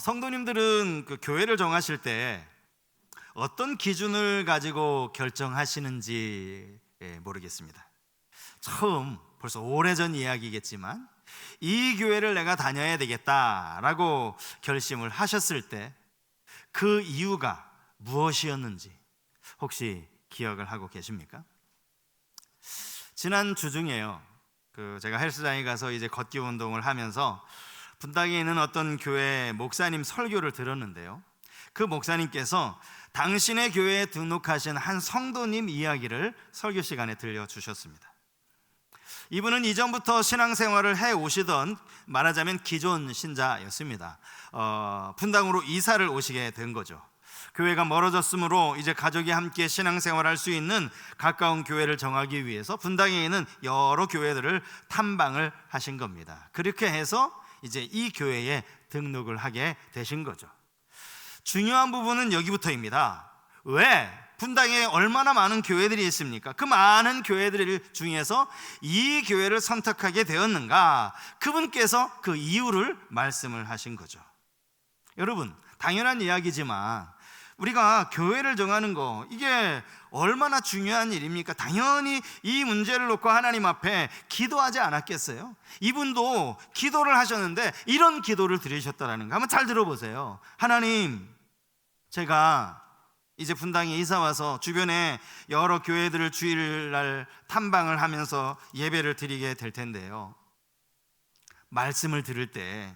성도님들은 그 교회를 정하실 때 어떤 기준을 가지고 결정하시는지 모르겠습니다. 처음 벌써 오래전 이야기겠지만 이 교회를 내가 다녀야 되겠다라고 결심을 하셨을 때 그 이유가 무엇이었는지 혹시 기억을 하고 계십니까? 지난 주 중에요, 제가 헬스장에 가서 이제 걷기 운동을 하면서 분당에 있는 어떤 교회 목사님 설교를 들었는데요, 그 목사님께서 당신의 교회에 등록하신 한 성도님 이야기를 설교 시간에 들려주셨습니다. 이분은 이전부터 신앙생활을 해오시던, 말하자면 기존 신자였습니다. 분당으로 이사를 오시게 된 거죠. 교회가 멀어졌으므로 이제 가족이 함께 신앙생활할 수 있는 가까운 교회를 정하기 위해서 분당에 있는 여러 교회들을 탐방을 하신 겁니다. 그렇게 해서 이제 이 교회에 등록을 하게 되신 거죠. 중요한 부분은 여기부터입니다. 왜? 분당에 얼마나 많은 교회들이 있습니까? 그 많은 교회들 중에서 이 교회를 선택하게 되었는가? 그분께서 그 이유를 말씀을 하신 거죠. 여러분, 당연한 이야기지만 우리가 교회를 정하는 거, 이게 얼마나 중요한 일입니까? 당연히 이 문제를 놓고 하나님 앞에 기도하지 않았겠어요? 이분도 기도를 하셨는데 이런 기도를 드리셨다는 거 한번 잘 들어보세요. 하나님, 제가 이제 분당에 이사 와서 주변에 여러 교회들을 주일날 탐방을 하면서 예배를 드리게 될 텐데요, 말씀을 들을 때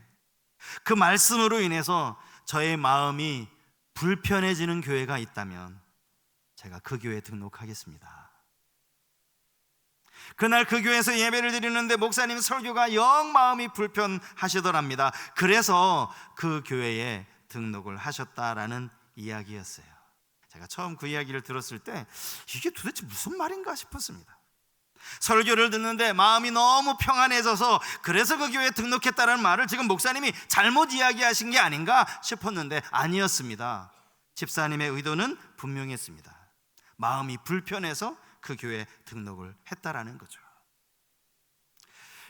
그 말씀으로 인해서 저의 마음이 불편해지는 교회가 있다면 제가 그 교회에 등록하겠습니다. 그날 그 교회에서 예배를 드리는데 목사님 설교가 영 마음이 불편하시더랍니다. 그래서 그 교회에 등록을 하셨다라는 이야기였어요. 제가 처음 그 이야기를 들었을 때 이게 도대체 무슨 말인가 싶었습니다. 설교를 듣는데 마음이 너무 평안해져서 그래서 그 교회에 등록했다는 말을 지금 목사님이 잘못 이야기하신 게 아닌가 싶었는데 아니었습니다. 집사님의 의도는 분명했습니다. 마음이 불편해서 그 교회에 등록을 했다라는 거죠.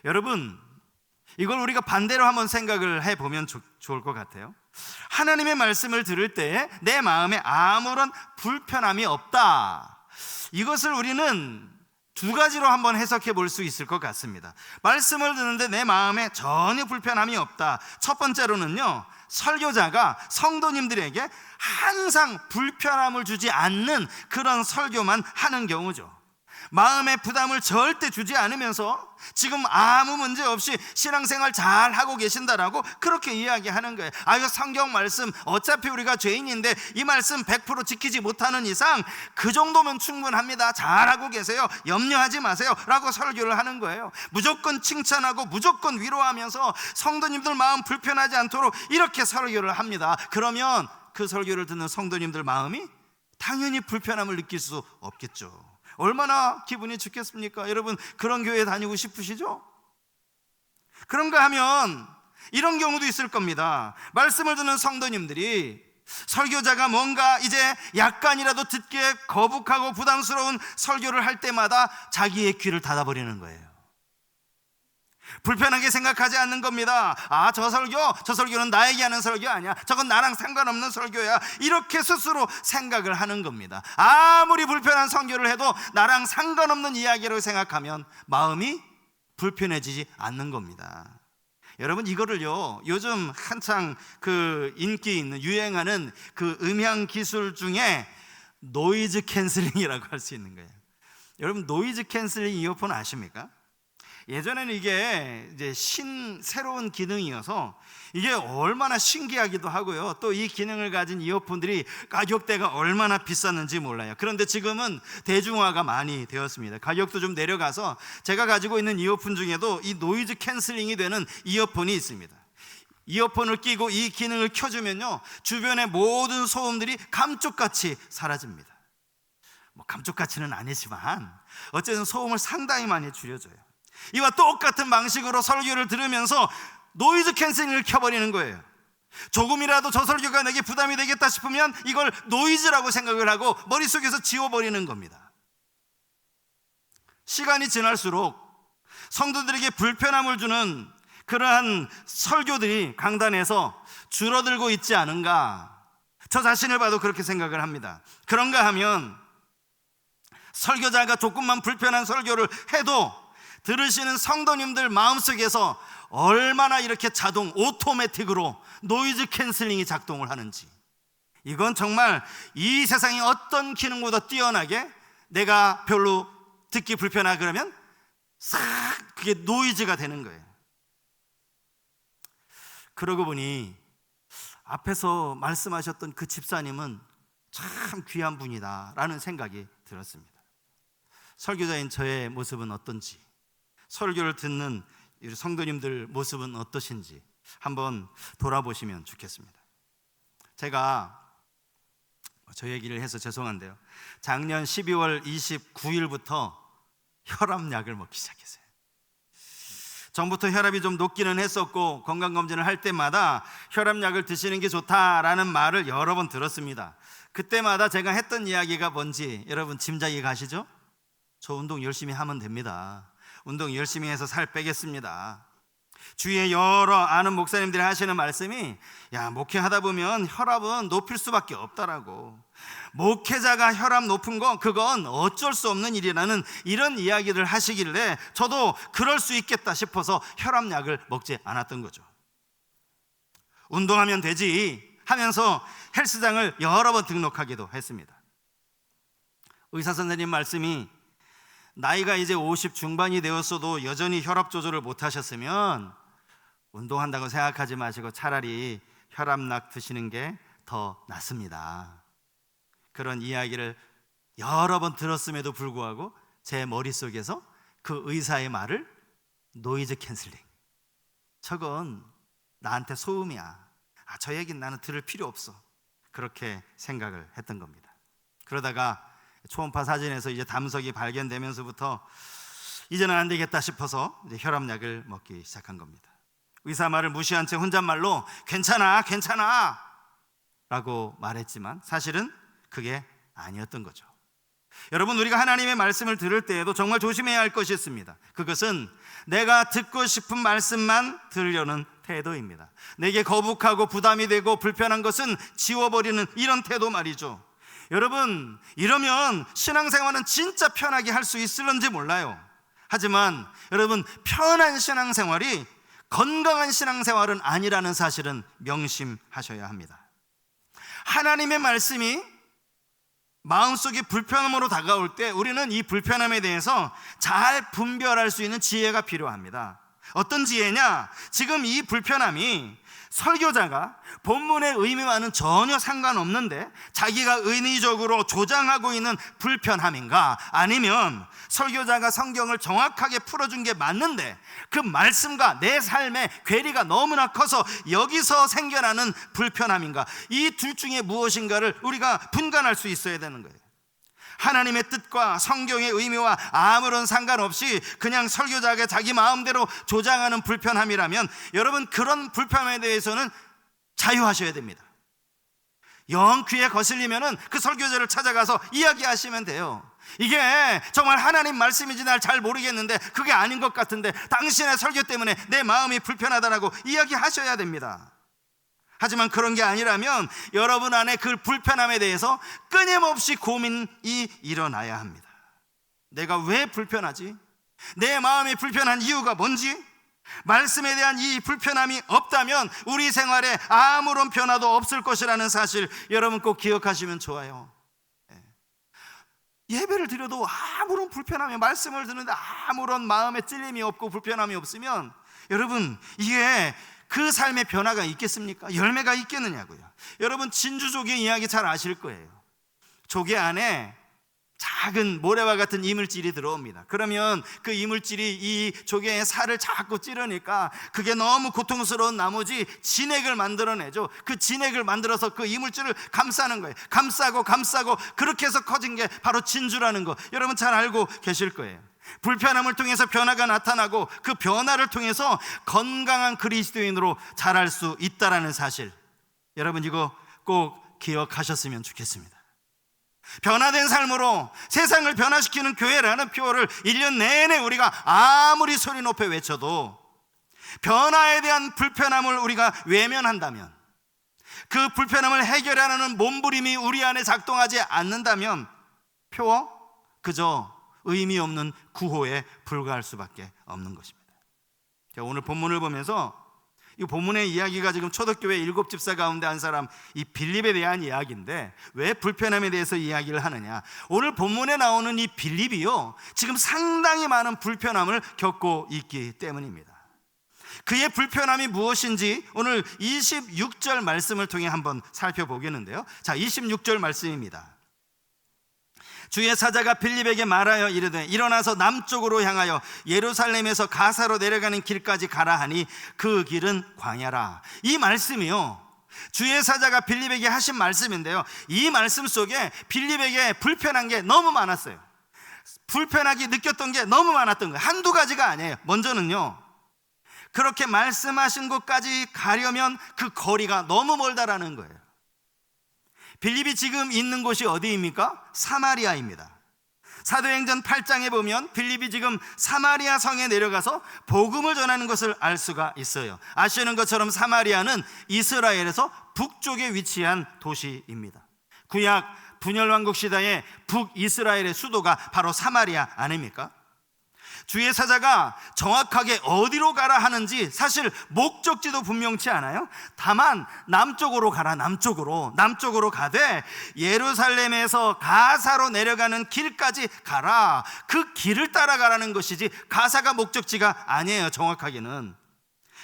여러분, 이걸 우리가 반대로 한번 생각을 해보면 좋을 것 같아요. 하나님의 말씀을 들을 때 내 마음에 아무런 불편함이 없다, 이것을 우리는 두 가지로 한번 해석해 볼 수 있을 것 같습니다. 말씀을 듣는데 내 마음에 전혀 불편함이 없다. 첫 번째로는요, 설교자가 성도님들에게 항상 불편함을 주지 않는 그런 설교만 하는 경우죠. 마음의 부담을 절대 주지 않으면서 지금 아무 문제 없이 신앙생활 잘 하고 계신다라고 그렇게 이야기하는 거예요. 이거 성경 말씀, 어차피 우리가 죄인인데 이 말씀 100% 지키지 못하는 이상 그 정도면 충분합니다, 잘하고 계세요, 염려하지 마세요 라고 설교를 하는 거예요. 무조건 칭찬하고 무조건 위로하면서 성도님들 마음 불편하지 않도록 이렇게 설교를 합니다. 그러면 그 설교를 듣는 성도님들 마음이 당연히 불편함을 느낄 수 없겠죠. 얼마나 기분이 좋겠습니까? 여러분, 그런 교회 다니고 싶으시죠? 그런가 하면 이런 경우도 있을 겁니다. 말씀을 듣는 성도님들이 설교자가 뭔가 이제 약간이라도 듣기에 거북하고 부담스러운 설교를 할 때마다 자기의 귀를 닫아버리는 거예요. 불편하게 생각하지 않는 겁니다. 저 설교는 나에게 하는 설교 아니야, 저건 나랑 상관없는 설교야, 이렇게 스스로 생각을 하는 겁니다. 아무리 불편한 설교를 해도 나랑 상관없는 이야기로 생각하면 마음이 불편해지지 않는 겁니다. 여러분, 이거를요, 요즘 한창 그 인기 있는 유행하는 그 음향 기술 중에 노이즈 캔슬링이라고 할 수 있는 거예요. 여러분, 노이즈 캔슬링 이어폰 아십니까? 예전에는 이게 이제 새로운 기능이어서 이게 얼마나 신기하기도 하고요, 또 이 기능을 가진 이어폰들이 가격대가 얼마나 비쌌는지 몰라요. 그런데 지금은 대중화가 많이 되었습니다. 가격도 좀 내려가서 제가 가지고 있는 이어폰 중에도 이 노이즈 캔슬링이 되는 이어폰이 있습니다. 이어폰을 끼고 이 기능을 켜주면요, 주변의 모든 소음들이 감쪽같이 사라집니다. 감쪽같이는 아니지만 어쨌든 소음을 상당히 많이 줄여줘요. 이와 똑같은 방식으로 설교를 들으면서 노이즈 캔슬링을 켜버리는 거예요. 조금이라도 저 설교가 내게 부담이 되겠다 싶으면 이걸 노이즈라고 생각을 하고 머릿속에서 지워버리는 겁니다. 시간이 지날수록 성도들에게 불편함을 주는 그러한 설교들이 강단에서 줄어들고 있지 않은가, 저 자신을 봐도 그렇게 생각을 합니다. 그런가 하면 설교자가 조금만 불편한 설교를 해도 들으시는 성도님들 마음속에서 얼마나 이렇게 자동 오토매틱으로 노이즈 캔슬링이 작동을 하는지, 이건 정말 이 세상의 어떤 기능보다 뛰어나게 내가 별로 듣기 불편하다 그러면 싹 그게 노이즈가 되는 거예요. 그러고 보니 앞에서 말씀하셨던 그 집사님은 참 귀한 분이다 라는 생각이 들었습니다. 설교자인 저의 모습은 어떤지, 설교를 듣는 성도님들 모습은 어떠신지 한번 돌아보시면 좋겠습니다. 제가 저 얘기를 해서 죄송한데요, 작년 12월 29일부터 혈압약을 먹기 시작했어요. 전부터 혈압이 좀 높기는 했었고 건강검진을 할 때마다 혈압약을 드시는 게 좋다라는 말을 여러 번 들었습니다. 그때마다 제가 했던 이야기가 뭔지 여러분 짐작이 가시죠? 저 운동 열심히 하면 됩니다. 운동 열심히 해서 살 빼겠습니다. 주위에 여러 아는 목사님들이 하시는 말씀이, 야, 목회하다 보면 혈압은 높일 수밖에 없다라고, 목회자가 혈압 높은 거 그건 어쩔 수 없는 일이라는 이런 이야기를 하시길래 저도 그럴 수 있겠다 싶어서 혈압약을 먹지 않았던 거죠. 운동하면 되지 하면서 헬스장을 여러 번 등록하기도 했습니다. 의사 선생님 말씀이, 나이가 이제 50 중반이 되었어도 여전히 혈압 조절을 못 하셨으면 운동한다고 생각하지 마시고 차라리 혈압약 드시는 게 더 낫습니다. 그런 이야기를 여러 번 들었음에도 불구하고 제 머릿속에서 그 의사의 말을 노이즈 캔슬링, 저건 나한테 소음이야, 저 얘기는 나는 들을 필요 없어, 그렇게 생각을 했던 겁니다. 그러다가 초음파 사진에서 이제 담석이 발견되면서부터 이제는 안 되겠다 싶어서 이제 혈압약을 먹기 시작한 겁니다. 의사 말을 무시한 채 혼잣말로 괜찮아 라고 말했지만 사실은 그게 아니었던 거죠. 여러분, 우리가 하나님의 말씀을 들을 때에도 정말 조심해야 할 것이 있습니다. 그것은 내가 듣고 싶은 말씀만 들으려는 태도입니다. 내게 거북하고 부담이 되고 불편한 것은 지워버리는 이런 태도 말이죠. 여러분, 이러면 신앙생활은 진짜 편하게 할 수 있을런지 몰라요. 하지만 여러분, 편한 신앙생활이 건강한 신앙생활은 아니라는 사실은 명심하셔야 합니다. 하나님의 말씀이 마음속에 불편함으로 다가올 때 우리는 이 불편함에 대해서 잘 분별할 수 있는 지혜가 필요합니다. 어떤 지혜냐? 지금 이 불편함이 설교자가 본문의 의미와는 전혀 상관없는데 자기가 인위적으로 조장하고 있는 불편함인가, 아니면 설교자가 성경을 정확하게 풀어준 게 맞는데 그 말씀과 내 삶의 괴리가 너무나 커서 여기서 생겨나는 불편함인가, 이 둘 중에 무엇인가를 우리가 분간할 수 있어야 되는 거예요. 하나님의 뜻과 성경의 의미와 아무런 상관없이 그냥 설교자가 자기 마음대로 조장하는 불편함이라면 여러분, 그런 불편함에 대해서는 자유하셔야 됩니다. 영 귀에 거슬리면은 그 설교자를 찾아가서 이야기하시면 돼요. 이게 정말 하나님 말씀인지 날 잘 모르겠는데 그게 아닌 것 같은데 당신의 설교 때문에 내 마음이 불편하다라고 이야기하셔야 됩니다. 하지만 그런 게 아니라면 여러분 안에 그 불편함에 대해서 끊임없이 고민이 일어나야 합니다. 내가 왜 불편하지? 내 마음이 불편한 이유가 뭔지? 말씀에 대한 이 불편함이 없다면 우리 생활에 아무런 변화도 없을 것이라는 사실 여러분 꼭 기억하시면 좋아요. 예배를 드려도 아무런 불편함이, 말씀을 듣는데 아무런 마음에 찔림이 없고 불편함이 없으면 여러분, 이게 그 삶의 변화가 있겠습니까? 열매가 있겠느냐고요. 여러분, 진주조개 이야기 잘 아실 거예요. 조개 안에 작은 모래와 같은 이물질이 들어옵니다. 그러면 그 이물질이 이 조개의 살을 자꾸 찌르니까 그게 너무 고통스러운 나머지 진액을 만들어내죠. 그 진액을 만들어서 그 이물질을 감싸는 거예요. 감싸고 그렇게 해서 커진 게 바로 진주라는 거 여러분 잘 알고 계실 거예요. 불편함을 통해서 변화가 나타나고 그 변화를 통해서 건강한 그리스도인으로 자랄 수 있다는 사실, 여러분 이거 꼭 기억하셨으면 좋겠습니다. 변화된 삶으로 세상을 변화시키는 교회라는 표어를 1년 내내 우리가 아무리 소리 높여 외쳐도 변화에 대한 불편함을 우리가 외면한다면, 그 불편함을 해결하는 몸부림이 우리 안에 작동하지 않는다면 표어 그저 의미 없는 구호에 불과할 수밖에 없는 것입니다. 오늘 본문을 보면서 이 본문의 이야기가 지금 초대교회 7집사 가운데 한 사람 이 빌립에 대한 이야기인데, 왜 불편함에 대해서 이야기를 하느냐? 오늘 본문에 나오는 이 빌립이요, 지금 상당히 많은 불편함을 겪고 있기 때문입니다. 그의 불편함이 무엇인지 오늘 26절 말씀을 통해 한번 살펴보겠는데요. 자, 26절 말씀입니다. 주의 사자가 빌립에게 말하여 이르되 일어나서 남쪽으로 향하여 예루살렘에서 가사로 내려가는 길까지 가라 하니 그 길은 광야라. 이 말씀이요, 주의 사자가 빌립에게 하신 말씀인데요, 이 말씀 속에 빌립에게 불편한 게 너무 많았어요. 불편하게 느꼈던 게 너무 많았던 거예요. 한두 가지가 아니에요. 먼저는요, 그렇게 말씀하신 곳까지 가려면 그 거리가 너무 멀다라는 거예요. 빌립이 지금 있는 곳이 어디입니까? 사마리아입니다. 사도행전 8장에 보면 빌립이 지금 사마리아 성에 내려가서 복음을 전하는 것을 알 수가 있어요. 아시는 것처럼 사마리아는 이스라엘에서 북쪽에 위치한 도시입니다. 구약 분열왕국 시대의 북이스라엘의 수도가 바로 사마리아 아닙니까? 주의 사자가 정확하게 어디로 가라 하는지 사실 목적지도 분명치 않아요. 다만 남쪽으로 가라, 남쪽으로 가되 예루살렘에서 가사로 내려가는 길까지 가라, 그 길을 따라가라는 것이지 가사가 목적지가 아니에요, 정확하게는.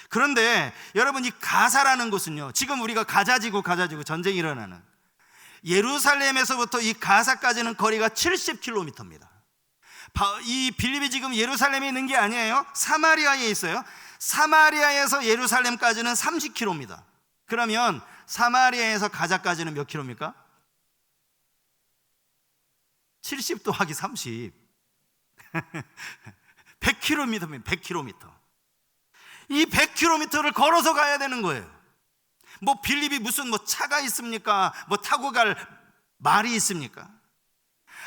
그런데 여러분, 이 가사라는 곳은요, 지금 우리가 가자지구 전쟁이 일어나는 예루살렘에서부터 이 가사까지는 거리가 70km입니다. 이 빌립이 지금 예루살렘에 있는 게 아니에요. 사마리아에 있어요. 사마리아에서 예루살렘까지는 30km입니다. 그러면 사마리아에서 가자까지는 몇 킬로입니까? 70 더하기 30 100km입니다. 100km. 이 100km를 걸어서 가야 되는 거예요. 뭐 빌립이 무슨 차가 있습니까? 타고 갈 말이 있습니까?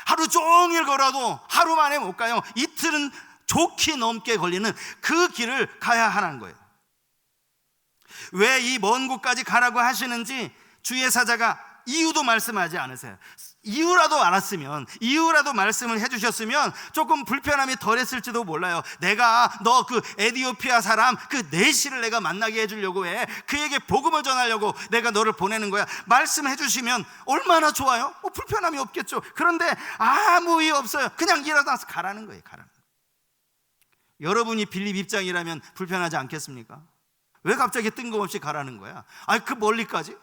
하루 종일 걸어도 하루 만에 못 가요. 이틀은 좋게 넘게 걸리는 그 길을 가야 하는 거예요. 왜 이 먼 곳까지 가라고 하시는지 주의 사자가 이유도 말씀하지 않으세요. 이유라도 알았으면, 이유라도 말씀을 해주셨으면 조금 불편함이 덜했을지도 몰라요. 내가 너 그 에디오피아 사람 그 네시를 내가 만나게 해주려고 해, 그에게 복음을 전하려고 내가 너를 보내는 거야, 말씀해 주시면 얼마나 좋아요. 불편함이 없겠죠. 그런데 아무 이유 없어요. 그냥 일어나서 가라는 거예요. 가라는 거예요. 여러분이 빌립 입장이라면 불편하지 않겠습니까? 왜 갑자기 뜬금없이 가라는 거야? 그 멀리까지?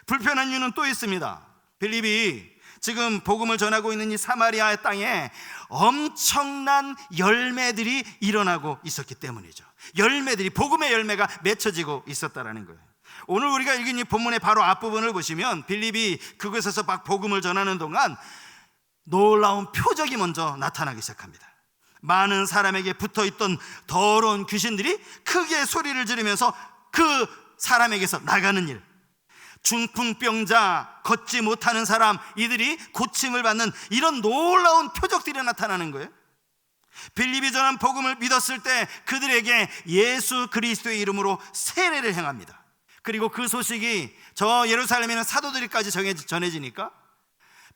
불편한 이유는 또 있습니다. 빌립이 지금 복음을 전하고 있는 이 사마리아 땅에 엄청난 열매들이 일어나고 있었기 때문이죠. 복음의 열매가 맺혀지고 있었다라는 거예요. 오늘 우리가 읽은 이 본문의 바로 앞부분을 보시면 빌립이 그곳에서 막 복음을 전하는 동안 놀라운 표적이 먼저 나타나기 시작합니다. 많은 사람에게 붙어있던 더러운 귀신들이 크게 소리를 지르면서 그 사람에게서 나가는 일, 중풍병자, 걷지 못하는 사람, 이들이 고침을 받는 이런 놀라운 표적들이 나타나는 거예요. 빌립이 전한 복음을 믿었을 때 그들에게 예수 그리스도의 이름으로 세례를 행합니다. 그리고 그 소식이 저 예루살렘에는 사도들까지 전해지니까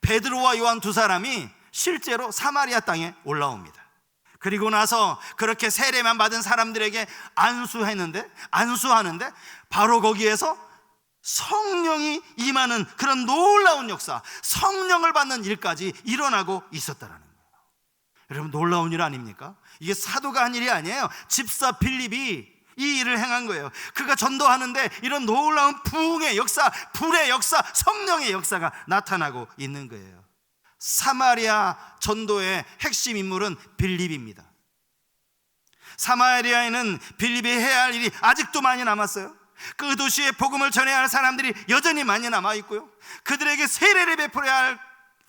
베드로와 요한 두 사람이 실제로 사마리아 땅에 올라옵니다. 그리고 나서 그렇게 세례만 받은 사람들에게 안수하는데 바로 거기에서 성령이 임하는 그런 놀라운 역사, 성령을 받는 일까지 일어나고 있었다라는 거예요. 여러분, 놀라운 일 아닙니까? 이게 사도가 한 일이 아니에요. 집사 빌립이 이 일을 행한 거예요. 그가 전도하는데 이런 놀라운 부흥의 역사, 불의 역사, 성령의 역사가 나타나고 있는 거예요. 사마리아 전도의 핵심 인물은 빌립입니다. 사마리아에는 빌립이 해야 할 일이 아직도 많이 남았어요. 그 도시에 복음을 전해야 할 사람들이 여전히 많이 남아있고요, 그들에게 세례를 베풀어야 할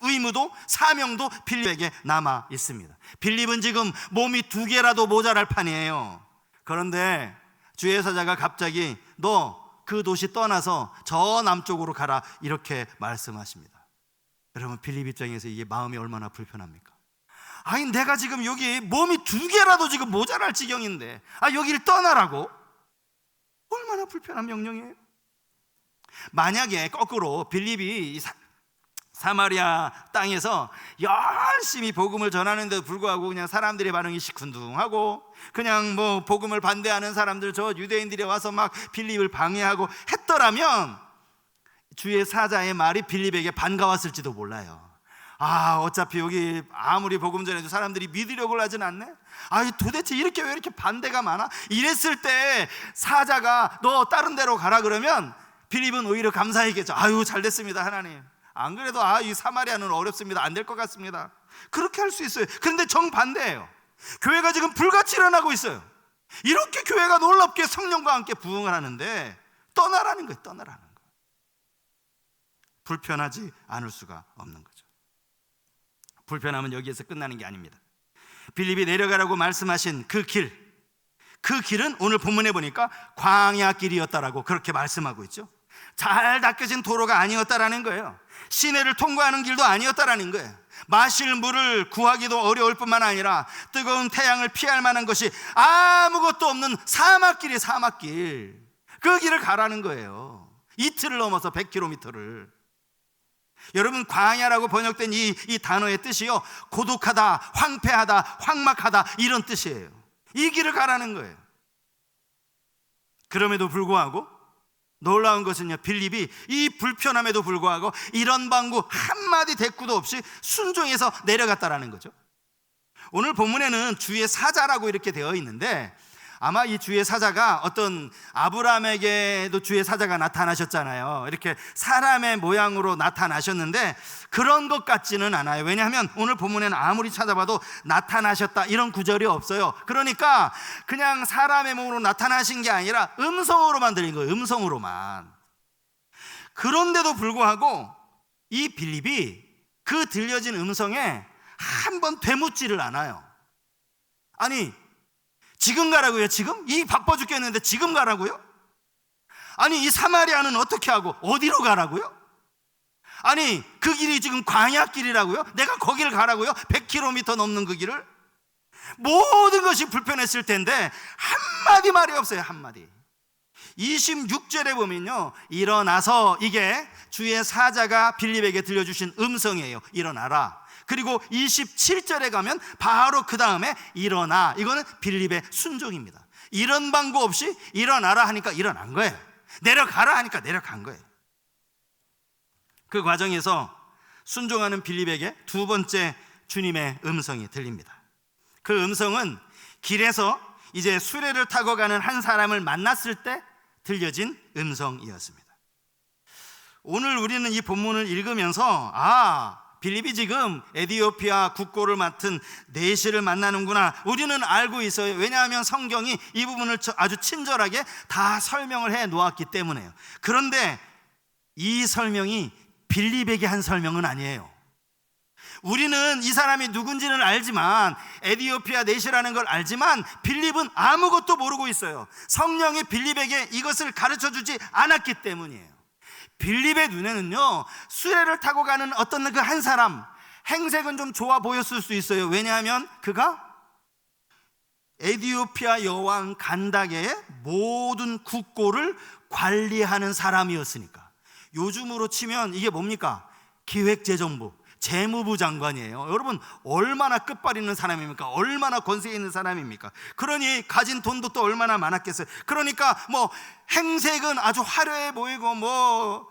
의무도 사명도 빌립에게 남아 있습니다. 빌립은 지금 몸이 2개라도 모자랄 판이에요. 그런데 주의 사자가 갑자기 너 그 도시 떠나서 저 남쪽으로 가라, 이렇게 말씀하십니다. 여러분, 빌립 입장에서 이게 마음이 얼마나 불편합니까? 아니 내가 지금 여기 몸이 2개라도 지금 모자랄 지경인데 여기를 떠나라고? 얼마나 불편한 명령이에요. 만약에 거꾸로 빌립이 사마리아 땅에서 열심히 복음을 전하는데도 불구하고 그냥 사람들의 반응이 시큰둥하고 그냥 뭐 복음을 반대하는 사람들, 저 유대인들이 와서 막 빌립을 방해하고 했더라면 주의 사자의 말이 빌립에게 반가웠을지도 몰라요. 어차피 여기 아무리 복음 전해도 사람들이 믿으려고 하진 않네. 도대체 이렇게 왜 이렇게 반대가 많아? 이랬을 때 사자가 너 다른 데로 가라 그러면 빌립은 오히려 감사했겠죠. 잘 됐습니다 하나님. 안 그래도 이 사마리아는 어렵습니다, 안 될 것 같습니다, 그렇게 할 수 있어요. 그런데 정반대예요. 교회가 지금 불같이 일어나고 있어요. 이렇게 교회가 놀랍게 성령과 함께 부흥을 하는데 떠나라는 거예요. 떠나라는 거예요. 불편하지 않을 수가 없는 거죠. 불편함은 여기에서 끝나는 게 아닙니다. 빌립이 내려가라고 말씀하신 그 길은 오늘 본문에 보니까 광야 길이었다라고 그렇게 말씀하고 있죠. 잘 닦여진 도로가 아니었다라는 거예요. 시내를 통과하는 길도 아니었다라는 거예요. 마실 물을 구하기도 어려울 뿐만 아니라 뜨거운 태양을 피할 만한 것이 아무것도 없는 사막길이에요. 사막길. 그 길을 가라는 거예요. 이틀을 넘어서 100km를. 여러분, 광야라고 번역된 이 단어의 뜻이요, 고독하다, 황폐하다, 황막하다, 이런 뜻이에요. 이 길을 가라는 거예요. 그럼에도 불구하고 놀라운 것은요, 빌립이 이 불편함에도 불구하고 이런 방구 한마디 대꾸도 없이 순종해서 내려갔다라는 거죠. 오늘 본문에는 주의 사자라고 이렇게 되어 있는데 아마 이 주의 사자가 어떤 아브라함에게도 주의 사자가 나타나셨잖아요. 이렇게 사람의 모양으로 나타나셨는데 그런 것 같지는 않아요. 왜냐하면 오늘 본문에는 아무리 찾아봐도 나타나셨다 이런 구절이 없어요. 그러니까 그냥 사람의 몸으로 나타나신 게 아니라 음성으로만 들린 거예요. 음성으로만. 그런데도 불구하고 이 빌립이 그 들려진 음성에 한 번 되묻지를 않아요. 아니, 지금 가라고요? 지금? 이 바빠 죽겠는데 지금 가라고요? 아니, 이 사마리아는 어떻게 하고 어디로 가라고요? 아니, 그 길이 지금 광야길이라고요? 내가 거기를 가라고요? 100km 넘는 그 길을? 모든 것이 불편했을 텐데 한마디 말이 없어요. 한마디. 26절에 보면요, 일어나서, 이게 주의 사자가 빌립에게 들려주신 음성이에요. 일어나라. 그리고 27절에 가면 바로 그 다음에 일어나. 이거는 빌립의 순종입니다. 이런 방구 없이 일어나라 하니까 일어난 거예요. 내려가라 하니까 내려간 거예요. 그 과정에서 순종하는 빌립에게 두 번째 주님의 음성이 들립니다. 그 음성은 길에서 이제 수레를 타고 가는 한 사람을 만났을 때 들려진 음성이었습니다. 오늘 우리는 이 본문을 읽으면서 빌립이 지금 에디오피아 국고를 맡은 내시를 만나는구나, 우리는 알고 있어요. 왜냐하면 성경이 이 부분을 아주 친절하게 다 설명을 해 놓았기 때문에요. 그런데 이 설명이 빌립에게 한 설명은 아니에요. 우리는 이 사람이 누군지는 알지만, 에디오피아 내시라는 걸 알지만 빌립은 아무것도 모르고 있어요. 성령이 빌립에게 이것을 가르쳐주지 않았기 때문이에요. 빌립의 눈에는요, 수레를 타고 가는 어떤 그 한 사람, 행색은 좀 좋아 보였을 수 있어요. 왜냐하면 그가 에디오피아 여왕 간다게의 모든 국고를 관리하는 사람이었으니까. 요즘으로 치면 이게 뭡니까? 기획재정부, 재무부 장관이에요. 여러분, 얼마나 끝발 있는 사람입니까? 얼마나 권세 있는 사람입니까? 그러니 가진 돈도 또 얼마나 많았겠어요. 그러니까 행색은 아주 화려해 보이고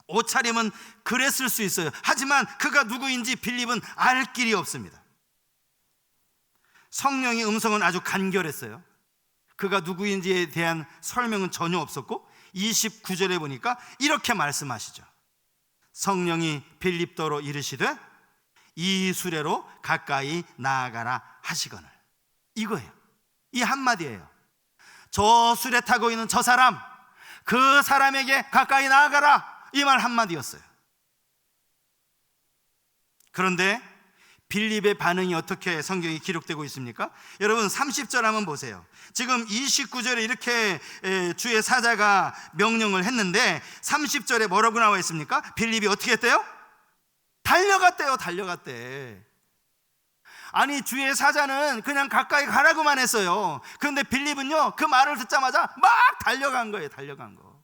옷차림은 그랬을 수 있어요. 하지만 그가 누구인지 빌립은 알 길이 없습니다. 성령의 음성은 아주 간결했어요. 그가 누구인지에 대한 설명은 전혀 없었고 29절에 보니까 이렇게 말씀하시죠. 성령이 빌립더로 이르시되 이 수레로 가까이 나아가라 하시거늘. 이거예요. 이 한마디예요. 저 수레 타고 있는 저 사람, 그 사람에게 가까이 나아가라, 이 말 한마디였어요. 그런데 빌립의 반응이 어떻게 성경에 기록되고 있습니까? 여러분, 30절 한번 보세요. 지금 29절에 이렇게 주의 사자가 명령을 했는데 30절에 뭐라고 나와 있습니까? 빌립이 어떻게 했대요? 달려갔대요. 달려갔대. 아니 주의 사자는 그냥 가까이 가라고만 했어요. 그런데 빌립은요 그 말을 듣자마자 막 달려간 거예요. 달려간 거.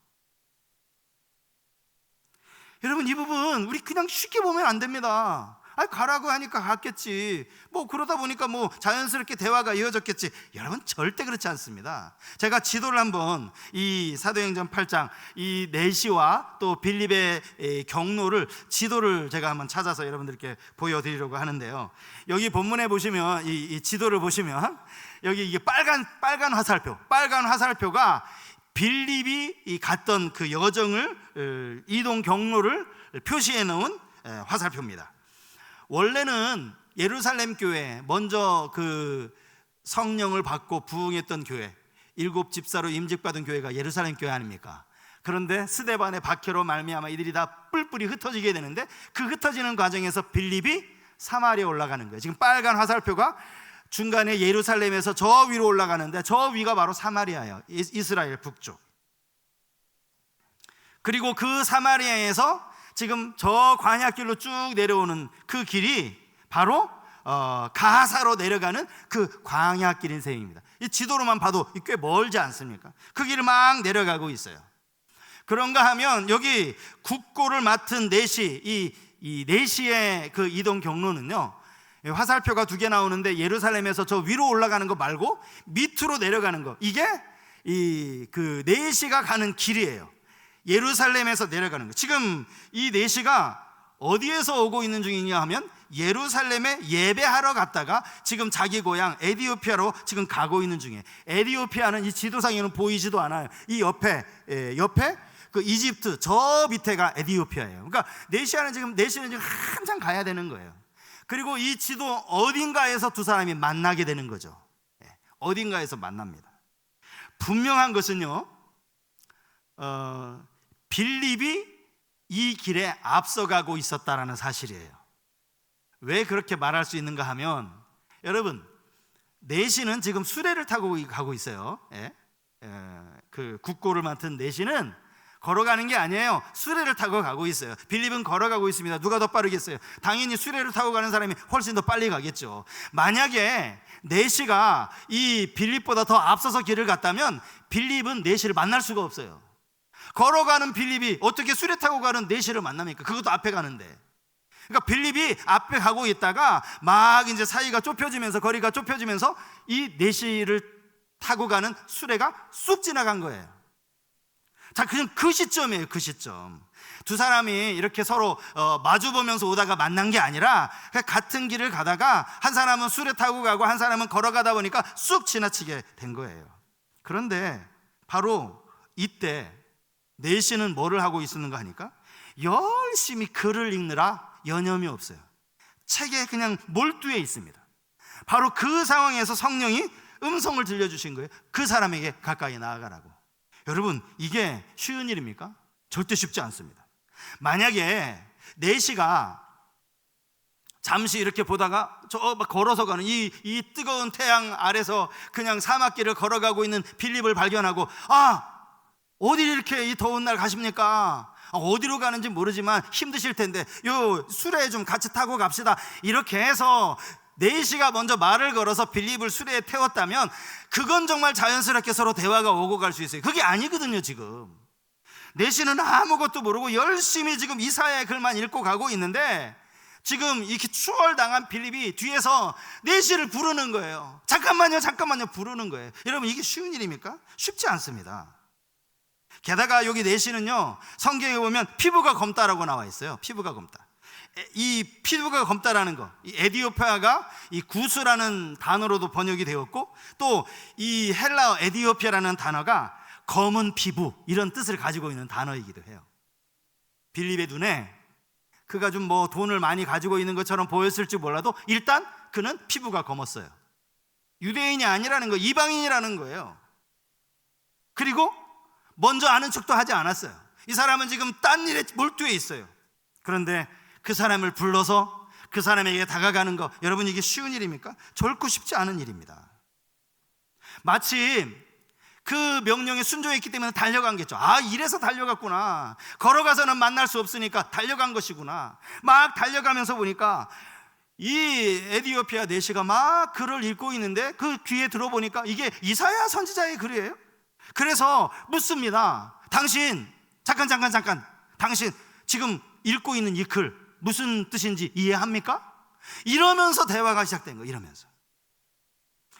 여러분 이 부분 우리 그냥 쉽게 보면 안 됩니다. 가라고 하니까 갔겠지. 뭐 그러다 보니까 뭐 자연스럽게 대화가 이어졌겠지. 여러분 절대 그렇지 않습니다. 제가 지도를 한번 이 사도행전 8장 이 내시와 또 빌립의 경로를 지도를 제가 한번 찾아서 여러분들께 보여드리려고 하는데요. 여기 본문에 보시면 이 지도를 보시면 여기 이게 빨간 화살표가 빌립이 갔던 그 여정을 이동 경로를 표시해 놓은 화살표입니다. 원래는 예루살렘 교회 먼저 그 성령을 받고 부흥했던 교회 7 집사로 임직받은 교회가 예루살렘 교회 아닙니까? 그런데 스데반의 박해로 말미암아 이들이 다 뿔뿔이 흩어지게 되는데 그 흩어지는 과정에서 빌립이 사마리아에 올라가는 거예요. 지금 빨간 화살표가 중간에 예루살렘에서 저 위로 올라가는데 저 위가 바로 사마리아예요. 이스라엘 북쪽. 그리고 그 사마리아에서 지금 저 광야길로 쭉 내려오는 그 길이 바로 가사로 내려가는 그 광야길인 셈입니다. 이 지도로만 봐도 꽤 멀지 않습니까? 그 길을 막 내려가고 있어요. 그런가 하면 여기 국고를 맡은 내시, 이 내시의 그 이동 경로는요 화살표가 2개 나오는데 예루살렘에서 저 위로 올라가는 거 말고 밑으로 내려가는 거, 이게 그 내시가 가는 길이에요. 예루살렘에서 내려가는 거. 지금 이 내시가 어디에서 오고 있는 중이냐 하면 예루살렘에 예배하러 갔다가 지금 자기 고향 에디오피아로 지금 가고 있는 중이에요. 에디오피아는 이 지도상에는 보이지도 않아요. 이 옆에 그 이집트 저 밑에가 에디오피아예요. 그러니까 내시는 지금 한참 가야 되는 거예요. 그리고 이 지도 어딘가에서 두 사람이 만나게 되는 거죠. 어딘가에서 만납니다. 분명한 것은요 빌립이 이 길에 앞서가고 있었다라는 사실이에요. 왜 그렇게 말할 수 있는가 하면 여러분 내시는 지금 수레를 타고 가고 있어요. 그 국고를 맡은 내시는 걸어가는 게 아니에요. 수레를 타고 가고 있어요. 빌립은 걸어가고 있습니다. 누가 더 빠르겠어요? 당연히 수레를 타고 가는 사람이 훨씬 더 빨리 가겠죠. 만약에 내시가 이 빌립보다 더 앞서서 길을 갔다면 빌립은 내시를 만날 수가 없어요. 걸어가는 빌립이 어떻게 수레 타고 가는 내시를 만납니까? 그것도 앞에 가는데. 그러니까 빌립이 앞에 가고 있다가 막 이제 사이가 좁혀지면서 거리가 좁혀지면서 이 내시를 타고 가는 수레가 쑥 지나간 거예요. 자, 그냥 그 시점이에요. 그 시점. 두 사람이 이렇게 서로 마주보면서 오다가 만난 게 아니라 같은 길을 가다가 한 사람은 수레 타고 가고 한 사람은 걸어가다 보니까 쑥 지나치게 된 거예요. 그런데 바로 이때 내시는 뭐를 하고 있었는가 하니까 열심히 글을 읽느라 여념이 없어요. 책에 그냥 몰두해 있습니다. 바로 그 상황에서 성령이 음성을 들려주신 거예요. 그 사람에게 가까이 나아가라고. 여러분 이게 쉬운 일입니까? 절대 쉽지 않습니다. 만약에 내시가 잠시 이렇게 보다가 저 막 걸어서 가는 이 뜨거운 태양 아래서 그냥 사막길을 걸어가고 있는 빌립을 발견하고 어디 이렇게 이 더운 날 가십니까? 어디로 가는지 모르지만 힘드실 텐데 요 수레에 좀 같이 타고 갑시다. 이렇게 해서 내시가 먼저 말을 걸어서 빌립을 수레에 태웠다면 그건 정말 자연스럽게 서로 대화가 오고 갈 수 있어요. 그게 아니거든요. 지금 내시는 아무것도 모르고 열심히 지금 이사야의 글만 읽고 가고 있는데 지금 이렇게 추월당한 빌립이 뒤에서 내시를 부르는 거예요. 잠깐만요 부르는 거예요. 여러분 이게 쉬운 일입니까? 쉽지 않습니다. 게다가 여기 내시는요 성경에 보면 피부가 검다라고 나와 있어요. 피부가 검다. 이 피부가 검다라는 거, 이 에디오피아가 이 구스라는 단어로도 번역이 되었고 또 이 헬라어 에디오피아라는 단어가 검은 피부 이런 뜻을 가지고 있는 단어이기도 해요. 빌립의 눈에 그가 좀 뭐 돈을 많이 가지고 있는 것처럼 보였을지 몰라도 일단 그는 피부가 검었어요. 유대인이 아니라는 거, 이방인이라는 거예요. 그리고 먼저 아는 척도 하지 않았어요. 이 사람은 지금 딴 일에 몰두해 있어요. 그런데 그 사람을 불러서 그 사람에게 다가가는 거, 여러분 이게 쉬운 일입니까? 결코 쉽지 않은 일입니다. 마침 그 명령에 순종했기 때문에 달려간 거죠. 이래서 달려갔구나. 걸어가서는 만날 수 없으니까 달려간 것이구나. 막 달려가면서 보니까 이 에디오피아 내시가 막 글을 읽고 있는데 그 귀에 들어보니까 이게 이사야 선지자의 글이에요. 그래서 묻습니다. 당신 잠깐 당신 지금 읽고 있는 이 글 무슨 뜻인지 이해합니까? 이러면서 대화가 시작된 거예요. 이러면서.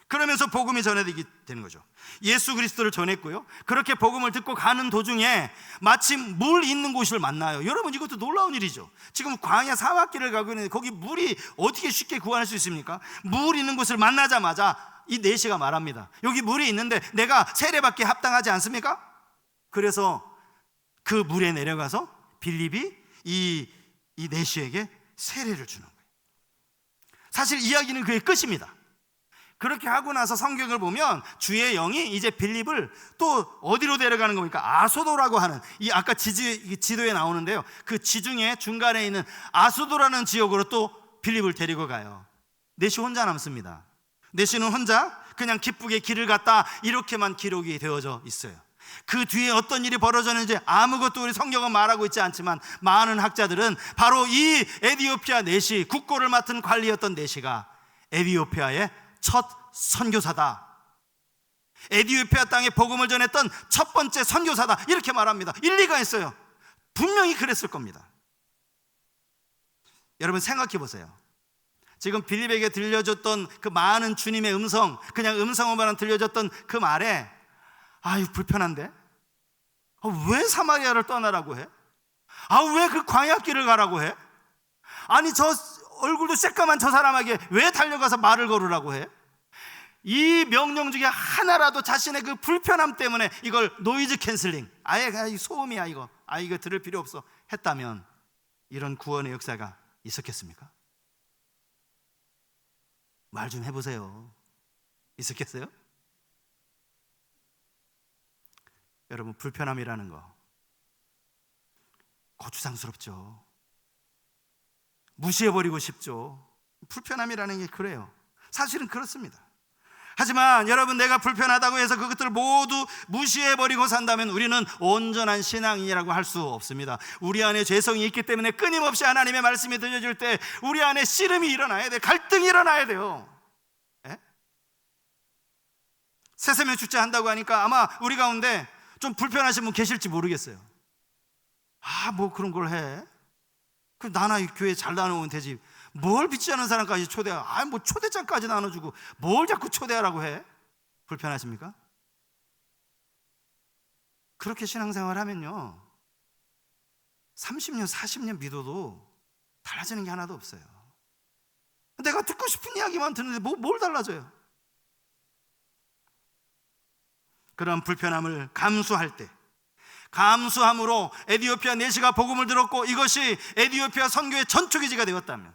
그러면서 복음이 전해지게 되는 거죠. 예수 그리스도를 전했고요. 그렇게 복음을 듣고 가는 도중에 마침 물 있는 곳을 만나요. 여러분, 이것도 놀라운 일이죠. 지금 광야 사막길을 가고 있는데 거기 물이 어떻게 쉽게 구할 수 있습니까? 물 있는 곳을 만나자마자 이 내시가 말합니다. 여기 물이 있는데 내가 세례받기에 합당하지 않습니까? 그래서 그 물에 내려가서 빌립이 이 내시에게 세례를 주는 거예요. 사실 이야기는 그게 끝입니다. 그렇게 하고 나서 성경을 보면 주의 영이 이제 빌립을 또 어디로 데려가는 겁니까? 아소도라고 하는, 이 아까 지도에 나오는데요, 그 지중해 중간에 있는 아소도라는 지역으로 또 빌립을 데리고 가요. 내시 혼자 남습니다. 내시는 혼자 그냥 기쁘게 길을 갔다, 이렇게만 기록이 되어져 있어요. 그 뒤에 어떤 일이 벌어졌는지 아무것도 우리 성경은 말하고 있지 않지만 많은 학자들은 바로 이 에디오피아 내시, 국고를 맡은 관리였던 내시가 에디오피아의 첫 선교사다, 에디오피아 땅에 복음을 전했던 첫 번째 선교사다, 이렇게 말합니다. 일리가 있어요. 분명히 그랬을 겁니다. 여러분 생각해 보세요. 지금 빌립에게 들려줬던 그 많은 주님의 음성, 그냥 음성으로만 들려줬던 그 말에 아유 불편한데? 왜 사마리아를 떠나라고 해? 왜 그 광야길을 가라고 해? 아니 저 얼굴도 새까만 저 사람에게 왜 달려가서 말을 걸으라고 해? 이 명령 중에 하나라도 자신의 그 불편함 때문에 이걸 노이즈 캔슬링, 아예 소음이야 이거, 이거 들을 필요 없어 했다면 이런 구원의 역사가 있었겠습니까? 말 좀 해보세요. 있었겠어요? 여러분, 불편함이라는 거 거추장스럽죠. 무시해버리고 싶죠. 불편함이라는 게 그래요. 사실은 그렇습니다. 하지만 여러분, 내가 불편하다고 해서 그것들을 모두 무시해버리고 산다면 우리는 온전한 신앙인이라고 할 수 없습니다. 우리 안에 죄성이 있기 때문에 끊임없이 하나님의 말씀이 들려줄 때 우리 안에 씨름이 일어나야 돼요. 갈등이 일어나야 돼요. 세세면 축제 한다고 하니까 아마 우리 가운데 좀 불편하신 분 계실지 모르겠어요. 뭐 그런 걸 해? 그럼 나나 이 교회 잘 나누면 되지. 뭘 믿지 않은 사람까지 초대하? 뭐 초대장까지 나눠주고 뭘 자꾸 초대하라고 해? 불편하십니까? 그렇게 신앙생활 하면요 30년 40년 믿어도 달라지는 게 하나도 없어요. 내가 듣고 싶은 이야기만 듣는데 뭘 달라져요? 그런 불편함을 감수할 때, 감수함으로 에디오피아 내시가 복음을 들었고 이것이 에디오피아 선교의 전초기지가 되었다면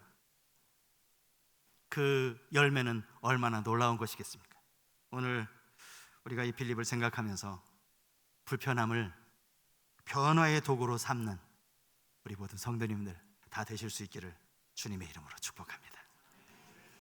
그 열매는 얼마나 놀라운 것이겠습니까? 오늘 우리가 이 빌립을 생각하면서 불편함을 변화의 도구로 삼는 우리 모든 성도님들 다 되실 수 있기를 주님의 이름으로 축복합니다.